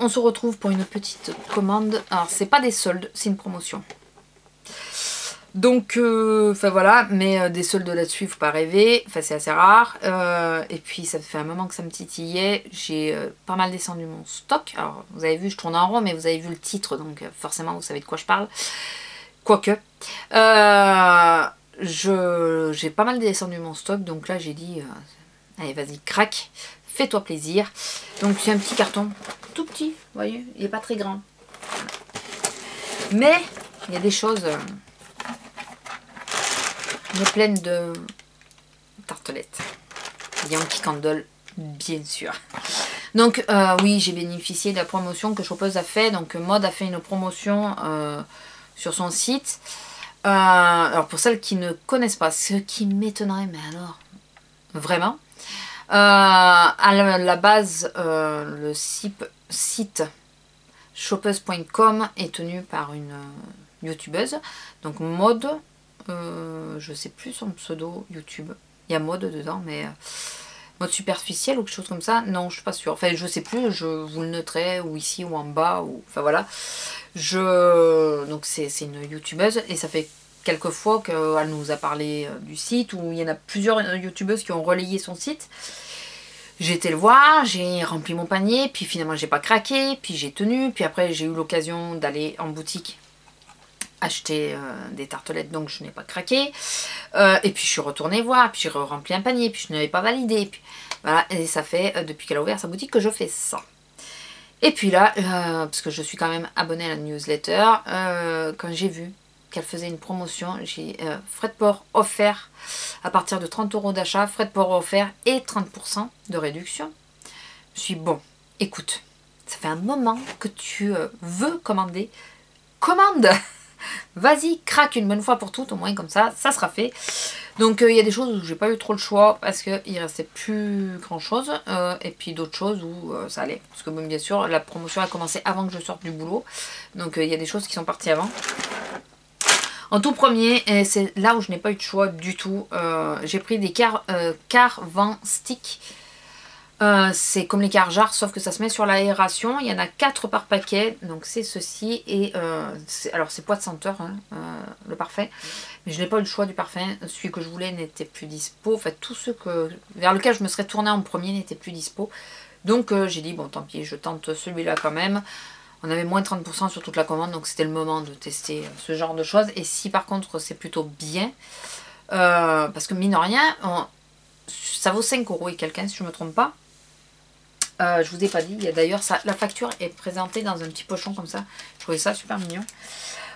on se retrouve pour une petite commande. Alors c'est pas des soldes, c'est une promotion. Donc, enfin voilà, mais des soldes là-dessus, il faut pas rêver. Enfin, c'est assez rare. Et puis, ça fait un moment que ça me titillait. J'ai pas mal descendu mon stock. Alors, vous avez vu, je tourne en rond, mais vous avez vu le titre, donc forcément, vous savez de quoi je parle. Quoique. J'ai pas mal descendu mon stock, donc là, j'ai dit, allez, vas-y, craque, fais-toi plaisir. Donc, c'est un petit carton, tout petit, vous voyez, il n'est pas très grand. Mais, il y a des choses... On est pleine de tartelettes. Yankee Candle, bien sûr. Donc, oui, j'ai bénéficié de la promotion que Chopeuse a fait. Donc, Mode a fait une promotion sur son site. Alors, pour celles qui ne connaissent pas, ce qui m'étonnerait, mais alors, vraiment. À la base, le site chopeuse.com est tenu par une youtubeuse. Donc, Mode... je sais plus son pseudo YouTube. Il y a Mode dedans, mais Mode superficiel ou quelque chose comme ça. Non, je suis pas sûre. Enfin, je sais plus. Je vous le noterai ou ici ou en bas. Ou... Enfin voilà. Donc c'est une youtubeuse et ça fait quelques fois qu'elle nous a parlé du site. Où il y en a plusieurs youtubeuses qui ont relayé son site. J'ai été le voir, j'ai rempli mon panier, puis finalement j'ai pas craqué, puis j'ai tenu, puis après j'ai eu l'occasion d'aller en boutique acheter des tartelettes, donc je n'ai pas craqué. Et puis je suis retournée voir, puis j'ai rempli un panier, puis je n'avais pas validé. Puis, voilà, et ça fait depuis qu'elle a ouvert sa boutique que je fais ça. Et puis là, parce que je suis quand même abonnée à la newsletter, quand j'ai vu qu'elle faisait une promotion, j'ai frais de port offert à partir de 30 € d'achat, frais de port offert et 30% de réduction. Je suis bon, écoute, ça fait un moment que tu veux commander, commande. Vas-y, craque une bonne fois pour toutes, au moins comme ça, ça sera fait. Donc il y a des choses où j'ai pas eu trop le choix parce qu'il restait plus grand chose. Et puis d'autres choses où ça allait. Parce que bon, bien sûr, la promotion a commencé avant que je sorte du boulot. Donc il y a des choses qui sont parties avant. En tout premier, et c'est là où je n'ai pas eu de choix du tout, j'ai pris des Carvan Stick. C'est comme les Car-Jar, sauf que ça se met sur l'aération. Il y en a 4 par paquet, donc c'est ceci. Et alors c'est poids de senteur, hein, le parfait. Mais je n'ai pas eu le choix du parfum. Celui que je voulais n'était plus dispo. En fait, tous ceux vers lequel je me serais tournée en premier n'étaient plus dispo. Donc j'ai dit, bon tant pis, je tente celui-là quand même. On avait moins de 30% sur toute la commande, donc c'était le moment de tester ce genre de choses. Et si par contre c'est plutôt bien, parce que mine de rien, ça vaut 5 € et quelqu'un si je ne me trompe pas. Je vous ai pas dit, d'ailleurs la facture est présentée dans un petit pochon comme ça. Je trouvais ça super mignon.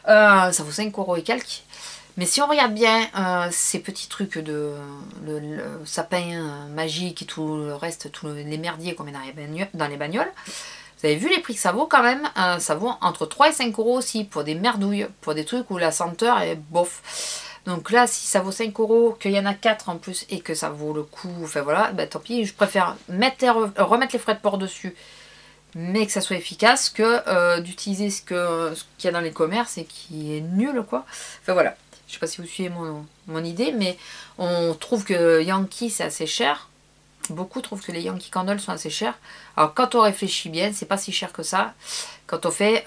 Ça vaut 5 € et quelques. Mais si on regarde bien ces petits trucs de le sapin magique et tout le reste, tous les merdiers qu'on met dans les bagnoles, vous avez vu les prix que ça vaut quand même. Ça vaut entre 3 et 5 € aussi pour des merdouilles, pour des trucs où la senteur est bof. Donc là, si ça vaut 5 €, qu'il y en a 4 en plus et que ça vaut le coup, enfin voilà, bah tant pis, je préfère remettre les frais de port dessus, mais que ça soit efficace, que d'utiliser ce qu'il y a dans les commerces et qui est nul quoi. Enfin voilà, je sais pas si vous suivez mon idée, mais on trouve que Yankee c'est assez cher. Beaucoup trouvent que les Yankee Candle sont assez chers. Alors quand on réfléchit bien, c'est pas si cher que ça. Quand on fait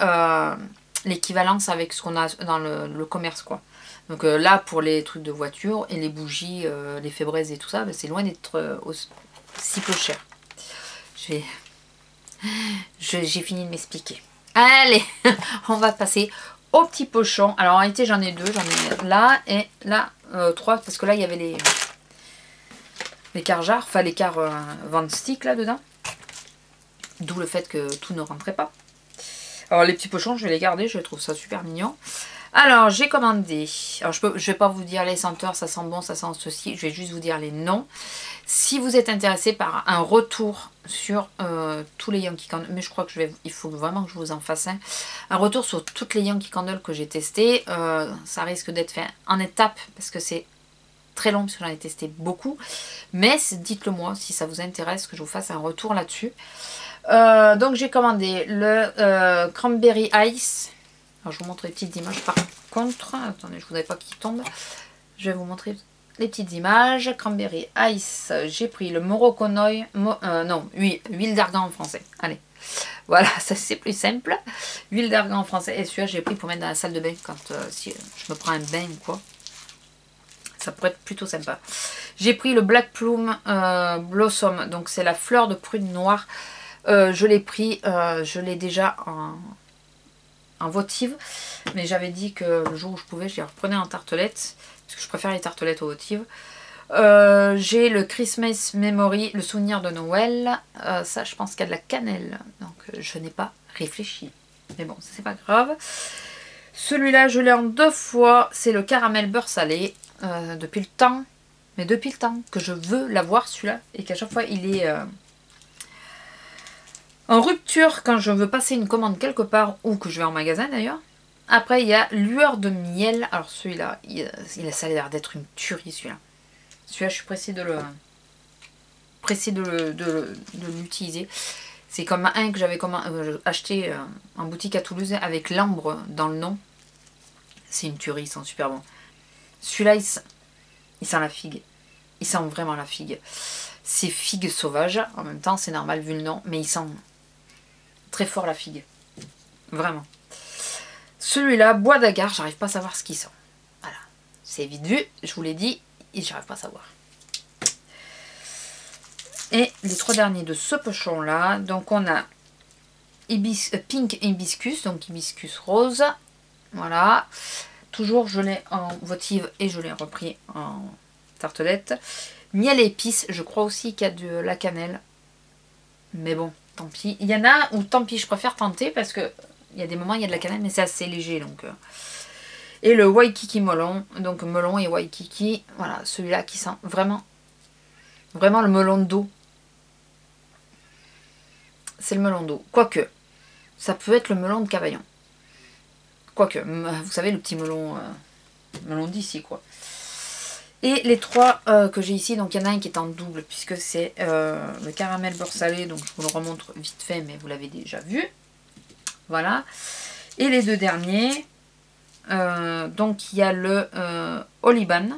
l'équivalence avec ce qu'on a dans le commerce quoi. Donc là, pour les trucs de voiture et les bougies, les fébraises et tout ça, ben, c'est loin d'être si peu cher. J'ai fini de m'expliquer. Allez, on va passer au petit pochon. Alors en réalité, j'en ai 2. J'en ai là et là 3. Parce que là, il y avait les Car-Jar, enfin les Carvan Stick là dedans. D'où le fait que tout ne rentrait pas. Alors les petits pochons, je vais les garder. Je trouve ça super mignon. Alors, j'ai commandé, alors je vais pas vous dire les senteurs, ça sent bon, ça sent ceci, je vais juste vous dire les noms. Si vous êtes intéressé par un retour sur tous les Yankee Candle, mais je crois que il faut vraiment que je vous en fasse un retour sur toutes les Yankee Candle que j'ai testées. Ça risque d'être fait en étapes parce que c'est très long parce que j'en ai testé beaucoup. Mais dites-le moi si ça vous intéresse que je vous fasse un retour là-dessus. Donc j'ai commandé le Cranberry Ice. Alors je vous montre les petites images par contre. Attendez, je ne voudrais pas qu'il tombe. Je vais vous montrer les petites images. Cranberry Ice. J'ai pris le Morocco Noi. Non, huile d'argan en français. Allez. Voilà, ça c'est plus simple. Huile d'argan en français. Et celui-là, j'ai pris pour mettre dans la salle de bain quand si je me prends un bain ou quoi. Ça pourrait être plutôt sympa. J'ai pris le Black Plum Blossom. Donc c'est la fleur de prune noire. Je l'ai pris, je l'ai déjà en votive. Mais j'avais dit que le jour où je pouvais, je les reprenais en tartelette. Parce que je préfère les tartelettes aux votives. J'ai le Christmas Memory, le souvenir de Noël. Ça, je pense qu'il y a de la cannelle. Donc, je n'ai pas réfléchi. Mais bon, c'est pas grave. Celui-là, je l'ai en 2 fois. C'est le caramel beurre salé. Depuis le temps. Mais depuis le temps que je veux l'avoir, celui-là. Et qu'à chaque fois, il est en rupture quand je veux passer une commande quelque part. Ou que je vais en magasin d'ailleurs. Après, il y a lueur de miel. Alors, celui-là, ça a l'air d'être une tuerie, celui-là. Celui-là, je suis pressée de l'utiliser. C'est comme un que j'avais acheté en boutique à Toulouse avec l'ambre dans le nom. C'est une tuerie, ils sont super bons. Celui-là, il sent la figue. Il sent vraiment la figue. C'est figue sauvage. En même temps, c'est normal vu le nom. Mais il sent très fort la figue. Vraiment. Celui-là, bois d'agar, j'arrive pas à savoir ce qu'il sent. Voilà. C'est vite vu, je vous l'ai dit. Et j'arrive pas à savoir. Et les 3 derniers de ce pochon là. Donc on a Pink Hibiscus. Donc hibiscus rose. Voilà. Toujours je l'ai en votive et je l'ai repris en tartelette. Miel et épices. Je crois aussi qu'il y a de la cannelle. Mais bon, tant pis. Il y en a où tant pis je préfère tenter. Parce que il y a des moments il y a de la cannelle mais c'est assez léger. Donc... Et le Waikiki melon, donc melon et Waikiki, voilà, celui-là qui sent vraiment le melon d'eau. C'est le melon d'eau. Quoique, ça peut être le melon de Cavaillon. Quoique, vous savez, le petit melon, melon d'ici, quoi. Et les 3 que j'ai ici, donc il y en a un qui est en double, puisque c'est le caramel beurre salé, donc je vous le remontre vite fait, mais vous l'avez déjà vu. Voilà. Et les 2 derniers... donc il y a le Oliban.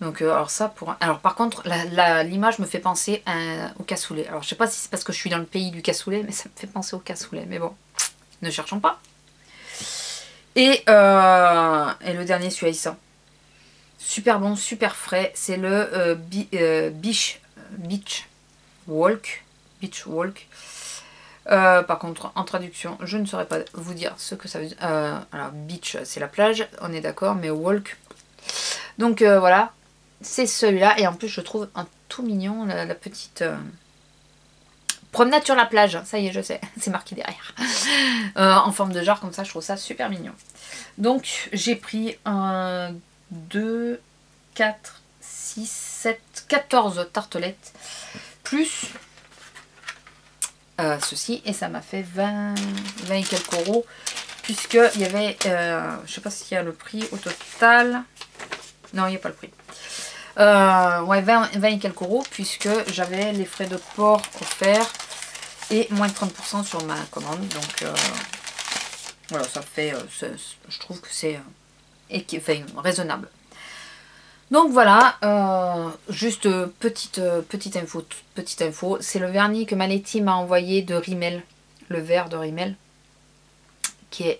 Donc alors ça pour... Alors par contre l'image me fait penser au cassoulet. Alors je sais pas si c'est parce que je suis dans le pays du cassoulet, mais ça me fait penser au cassoulet. Mais bon, ne cherchons pas. Et le dernier, celui-là il sent super bon, super frais. C'est le Beach Walk. Par contre, en traduction, je ne saurais pas vous dire ce que ça veut dire. Alors, beach, c'est la plage, on est d'accord, mais walk. Donc voilà, c'est celui-là. Et en plus, je trouve un tout mignon, la petite promenade sur la plage. Ça y est, je sais, c'est marqué derrière. En forme de jarre, comme ça, je trouve ça super mignon. Donc, j'ai pris 1, 2, 4, 6, 7, 14 tartelettes, plus... ceci, et ça m'a fait 20 et quelques euros, puisque il y avait je sais pas s'il y a le prix au total, non il n'y a pas le prix, ouais 20 et quelques euros, puisque j'avais les frais de port offerts et moins de 30% sur ma commande. Donc voilà, ça fait je trouve que c'est raisonnable. Donc voilà, juste petite info, c'est le vernis que Manetti m'a envoyé de Rimmel, le vert de Rimmel, qui est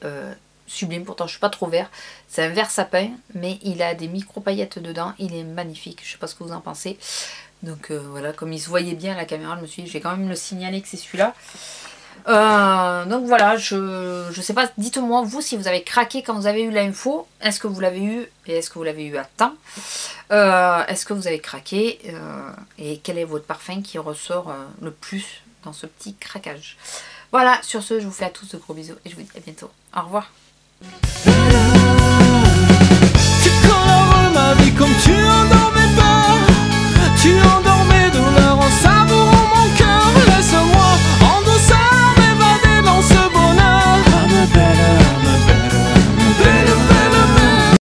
sublime. Pourtant je suis pas trop vert, c'est un vert sapin, mais il a des micro paillettes dedans, il est magnifique. Je sais pas ce que vous en pensez. Donc voilà, comme il se voyait bien à la caméra, je me suis dit, je vais quand même le signaler que c'est celui-là. Donc voilà, je sais pas, dites-moi vous si vous avez craqué quand vous avez eu l'info. Est-ce que vous l'avez eu et est-ce que vous l'avez eu à temps? Est-ce que vous avez craqué et quel est votre parfum qui ressort le plus dans ce petit craquage? Voilà, sur ce, je vous fais à tous de gros bisous et je vous dis à bientôt. Au revoir. Tu colores ma vie comme tu en dormais pas, tu en